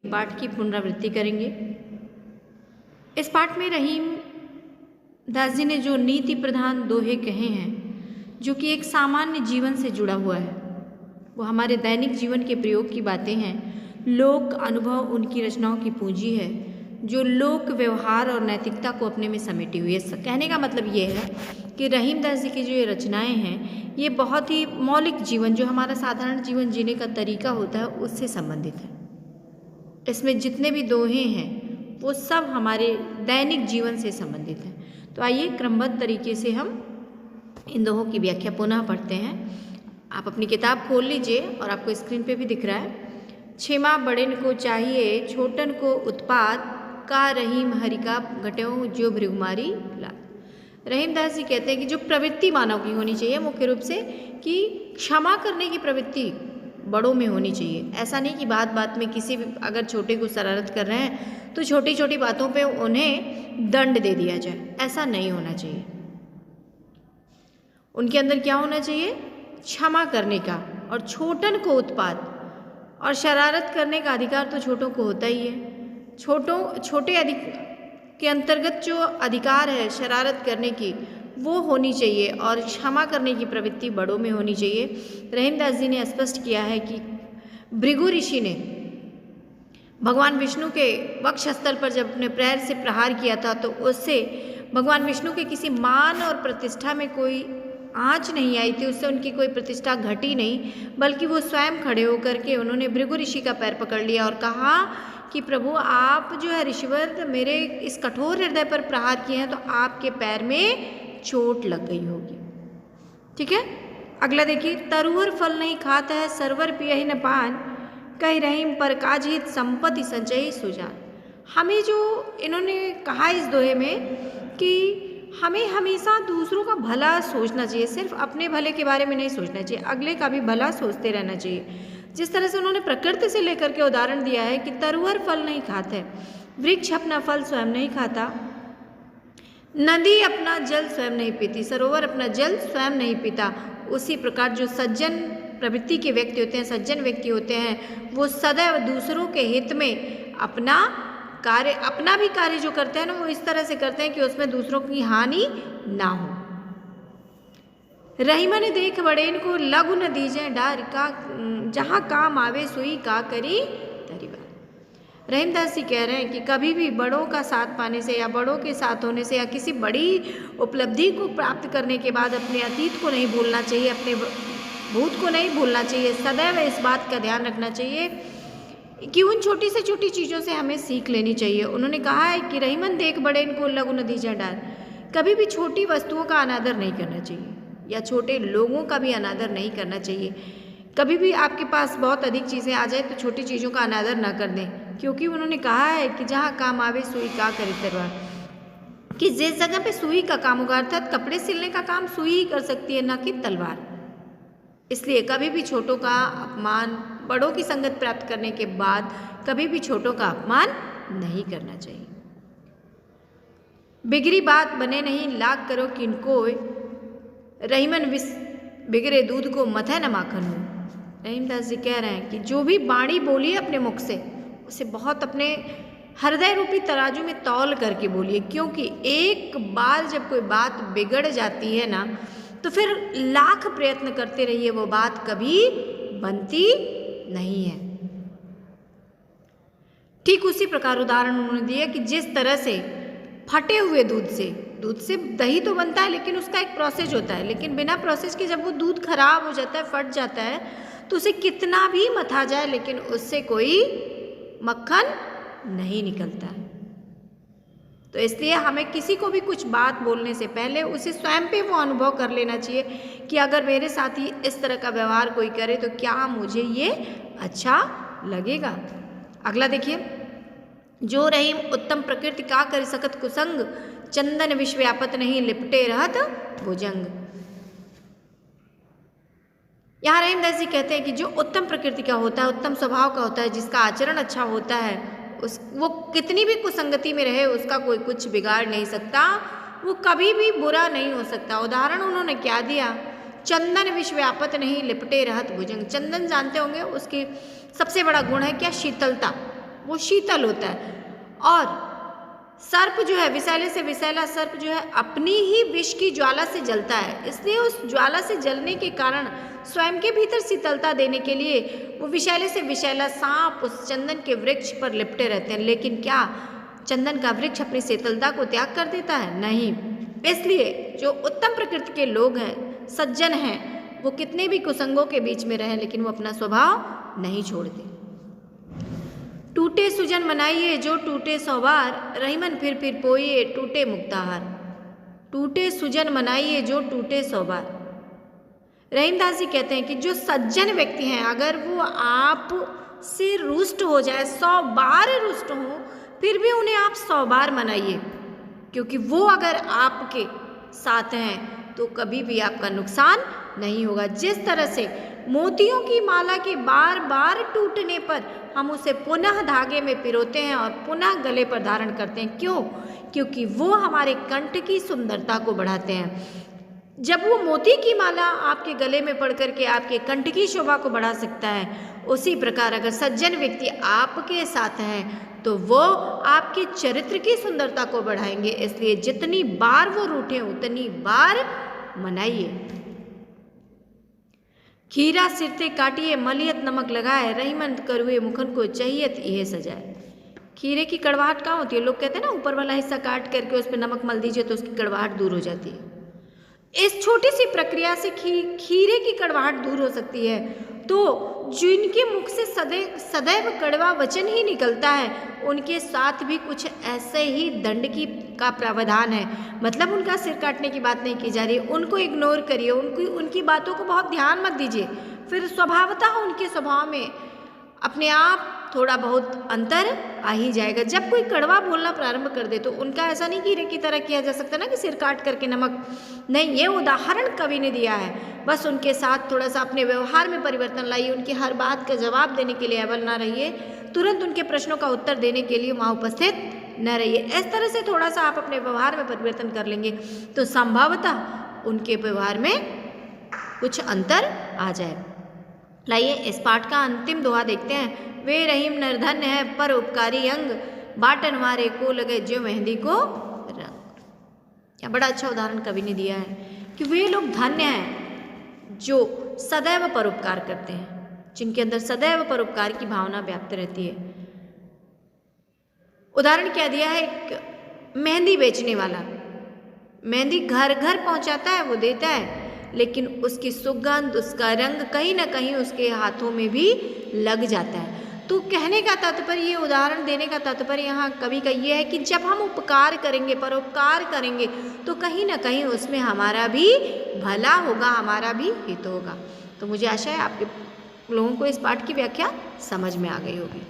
पाठ की पुनरावृत्ति करेंगे। इस पाठ में रहीम दास जी ने जो नीति प्रधान दोहे कहे हैं, जो कि एक सामान्य जीवन से जुड़ा हुआ है, वो हमारे दैनिक जीवन के प्रयोग की बातें हैं। लोक अनुभव उनकी रचनाओं की पूंजी है, जो लोक व्यवहार और नैतिकता को अपने में समेटी हुई है। कहने का मतलब ये है कि रहीम दास जी की जो ये रचनाएं हैं, ये बहुत ही मौलिक जीवन, जो हमारा साधारण जीवन जीने का तरीका होता है, उससे संबंधित है। इसमें जितने भी दोहे हैं वो सब हमारे दैनिक जीवन से संबंधित हैं। तो आइए क्रमबद्ध तरीके से हम इन दोहों की व्याख्या पुनः पढ़ते हैं। आप अपनी किताब खोल लीजिए और आपको स्क्रीन पे भी दिख रहा है। छेमा बड़ेन को चाहिए, छोटन को उत्पाद, का रहीम हरिका घटेऊ जो भृगुमारी लाद। रहीम दास जी कहते हैं कि जो प्रवृत्ति मानव की होनी चाहिए मुख्य रूप से, कि क्षमा करने की प्रवृत्ति बड़ों में होनी चाहिए। ऐसा नहीं कि बात बात में किसी भी अगर छोटे को शरारत कर रहे हैं तो छोटी छोटी बातों पे उन्हें दंड दे दिया जाए, ऐसा नहीं होना चाहिए। उनके अंदर क्या होना चाहिए? क्षमा करने का, और छोटन को उत्पाद, और शरारत करने का अधिकार तो छोटों को होता ही है। छोटे के अंतर्गत जो अधिकार है शरारत करने की, वो होनी चाहिए, और क्षमा करने की प्रवृत्ति बड़ों में होनी चाहिए। रहीम दास जी ने स्पष्ट किया है कि भृगु ऋषि ने भगवान विष्णु के वक्षस्थल पर जब अपने पैर से प्रहार किया था, तो उससे भगवान विष्णु के किसी मान और प्रतिष्ठा में कोई आँच नहीं आई थी, उससे उनकी कोई प्रतिष्ठा घटी नहीं, बल्कि वो स्वयं खड़े होकर के उन्होंने भृगु ऋषि का पैर पकड़ लिया और कहा कि प्रभु, आप जो है ऋषिवर मेरे इस कठोर हृदय पर प्रहार किए हैं, तो आपके पैर में चोट लग गई होगी। ठीक है, अगला देखिए। तरुहर फल नहीं खाता है, सरवर पियहि न पान, कह रहीम पर काजित संपत्ति संचयी सुजान। हमें जो इन्होंने कहा इस दोहे में कि हमें हमेशा दूसरों का भला सोचना चाहिए, सिर्फ अपने भले के बारे में नहीं सोचना चाहिए, अगले का भी भला सोचते रहना चाहिए। जिस तरह से उन्होंने प्रकृति से लेकर के उदाहरण दिया है कि तरुहर फल नहीं खाते, वृक्ष अपना फल स्वयं नहीं खाता, नदी अपना जल स्वयं नहीं पीती, सरोवर अपना जल स्वयं नहीं पीता, उसी प्रकार जो सज्जन प्रवृत्ति के व्यक्ति होते हैं, सज्जन व्यक्ति होते हैं, वो सदैव दूसरों के हित में अपना भी कार्य जो करते हैं ना, वो इस तरह से करते हैं कि उसमें दूसरों की हानि ना हो। रहीमा ने देख बड़ेन को, लघु न दीजे डार का, जहाँ काम आवे सुई का करी तरीबा। रहीम दास जी कह रहे हैं कि कभी भी बड़ों का साथ पाने से या बड़ों के साथ होने से या किसी बड़ी उपलब्धि को प्राप्त करने के बाद अपने अतीत को नहीं भूलना चाहिए, अपने भूत को नहीं भूलना चाहिए। सदैव इस बात का ध्यान रखना चाहिए कि उन छोटी से छोटी चीज़ों से हमें सीख लेनी चाहिए। उन्होंने कहा है कि रहीमन देख बड़े इनको लघु न दीजा डार, कभी भी छोटी वस्तुओं का अनादर नहीं करना चाहिए या छोटे लोगों का भी अनादर नहीं करना चाहिए। कभी भी आपके पास बहुत अधिक चीज़ें आ जाए तो छोटी चीज़ों का अनादर ना कर दें, क्योंकि उन्होंने कहा है कि जहाँ काम आवे सुई का करे तलवार, कि जिस जगह पे सुई का काम होगा, अर्थात कपड़े सिलने का काम सुई ही कर सकती है, ना कि तलवार। इसलिए कभी भी छोटों का अपमान, बड़ों की संगत प्राप्त करने के बाद कभी भी छोटों का अपमान नहीं करना चाहिए। बिगड़ी बात बने नहीं, लाग करो किनको, रहीमन बिगड़े दूध को मथे न माखन हो। रहीम दास जी कह रहे हैं कि जो भी वाणी बोली है अपने मुख से, उसे बहुत अपने हृदय रूपी तराजू में तौल करके बोलिए, क्योंकि एक बार जब कोई बात बिगड़ जाती है ना, तो फिर लाख प्रयत्न करते रहिए, वो बात कभी बनती नहीं है। ठीक उसी प्रकार उदाहरण उन्होंने दिया कि जिस तरह से फटे हुए दूध से दही तो बनता है, लेकिन उसका एक प्रोसेस होता है, लेकिन बिना प्रोसेस के जब वो दूध खराब हो जाता है, फट जाता है, तो उसे कितना भी मथा जाए लेकिन उससे कोई मक्खन नहीं निकलता है। तो इसलिए हमें किसी को भी कुछ बात बोलने से पहले उसे स्वयं पे वो अनुभव कर लेना चाहिए कि अगर मेरे साथ ही इस तरह का व्यवहार कोई करे तो क्या मुझे ये अच्छा लगेगा। अगला देखिए। जो रहीम उत्तम प्रकृति का कर सकत कुसंग, चंदन विश्व व्यापत नहीं लिपटे रहत भुजंग। यहाँ रहीम दास जी कहते हैं कि जो उत्तम प्रकृति का होता है, उत्तम स्वभाव का होता है, जिसका आचरण अच्छा होता है, वो कितनी भी कुसंगति में रहे उसका कोई कुछ बिगाड़ नहीं सकता, वो कभी भी बुरा नहीं हो सकता। उदाहरण उन्होंने क्या दिया, चंदन विश्व व्यापत नहीं लिपटे रहत भुजंग। चंदन जानते होंगे, उसकी सबसे बड़ा गुण है क्या, शीतलता। वो शीतल होता है। और सर्प जो है, विषैले से विषैला सर्प जो है, अपनी ही विष की ज्वाला से जलता है, इसलिए उस ज्वाला से जलने के कारण स्वयं के भीतर शीतलता देने के लिए वो विषैले से विषैला सांप उस चंदन के वृक्ष पर लिपटे रहते हैं। लेकिन क्या चंदन का वृक्ष अपनी शीतलता को त्याग कर देता है? नहीं। इसलिए जो उत्तम प्रकृति के लोग हैं, सज्जन हैं, वो कितने भी कुसंगों के बीच में रहें लेकिन वो अपना स्वभाव नहीं छोड़ते। टूटे सुजन मनाइए जो टूटे सौ बार, रहीमन फिर पोइए टूटे मुक्ताहार। टूटे सुजन मनाइए जो टूटे सौ बार। रहीमदास जी कहते हैं कि जो सज्जन व्यक्ति हैं, अगर वो आप से रुष्ट हो जाए, 100 बार रुष्ट हो, फिर भी उन्हें आप 100 बार मनाइए, क्योंकि वो अगर आपके साथ हैं तो कभी भी आपका नुकसान नहीं होगा। जिस तरह से मोतियों की माला के बार बार टूटने पर हम उसे पुनः धागे में पिरोते हैं और पुनः गले पर धारण करते हैं, क्यों? क्योंकि वो हमारे कंठ की सुंदरता को बढ़ाते हैं। जब वो मोती की माला आपके गले में पड़ करके आपके कंठ की शोभा को बढ़ा सकता है, उसी प्रकार अगर सज्जन व्यक्ति आपके साथ हैं तो वो आपके चरित्र की सुंदरता को बढ़ाएंगे। इसलिए जितनी बार वो रूठे उतनी बार मनाइए। खीरा सिरते काटिए मलियत नमक लगाए, रहीमन करुए मुखन को चाहियत यह सजाए। खीरे की कड़वाहट कहाँ होती है? लोग कहते हैं ना, ऊपर वाला हिस्सा काट करके उस पर नमक मल दीजिए तो उसकी कड़वाहट दूर हो जाती है। इस छोटी सी प्रक्रिया से खीरे की कड़वाहट दूर हो सकती है। तो जिनके मुख से सदैव कड़वा वचन ही निकलता है, उनके साथ भी कुछ ऐसे ही दंड का प्रावधान है। मतलब उनका सिर काटने की बात नहीं की जा रही, उनको इग्नोर करिए, उनकी बातों को बहुत ध्यान मत दीजिए, फिर स्वभावतः उनके स्वभाव में अपने आप थोड़ा बहुत अंतर आ ही जाएगा। जब कोई कड़वा बोलना प्रारंभ कर दे तो उनका ऐसा नहीं कीड़े की तरह किया जा सकता ना कि सिर काट करके नमक, नहीं, ये उदाहरण कवि ने दिया है। बस उनके साथ थोड़ा सा अपने व्यवहार में परिवर्तन लाइए, उनकी हर बात का जवाब देने के लिए अवल ना रहिए, तुरंत उनके प्रश्नों का उत्तर देने के लिए वहाँ उपस्थित न रहिए। इस तरह से थोड़ा सा आप अपने व्यवहार में परिवर्तन कर लेंगे तो संभवतः उनके व्यवहार में कुछ अंतर आ जाए। लाइए इस पाठ का अंतिम दोहा देखते हैं। वे रहीम निर्धन्य है पर उपकारी अंग, बाटन वारे को लगे जो मेहंदी को रंग। क्या बड़ा अच्छा उदाहरण कवि ने दिया है कि वे लोग धन्य हैं जो सदैव परोपकार करते हैं, जिनके अंदर सदैव परोपकार की भावना व्याप्त रहती है। उदाहरण क्या दिया है? एक मेहंदी बेचने वाला मेहंदी घर घर पहुंचाता है, वो देता है, लेकिन उसकी सुगंध, उसका रंग कहीं ना कहीं उसके हाथों में भी लग जाता है। तो कहने का तात्पर्य, ये उदाहरण देने का तात्पर्य यहाँ कवि का ये है कि जब हम उपकार करेंगे, परोपकार करेंगे, तो कहीं ना कहीं उसमें हमारा भी भला होगा, हमारा भी हित होगा। तो मुझे आशा है आपके लोगों को इस पाठ की व्याख्या समझ में आ गई होगी।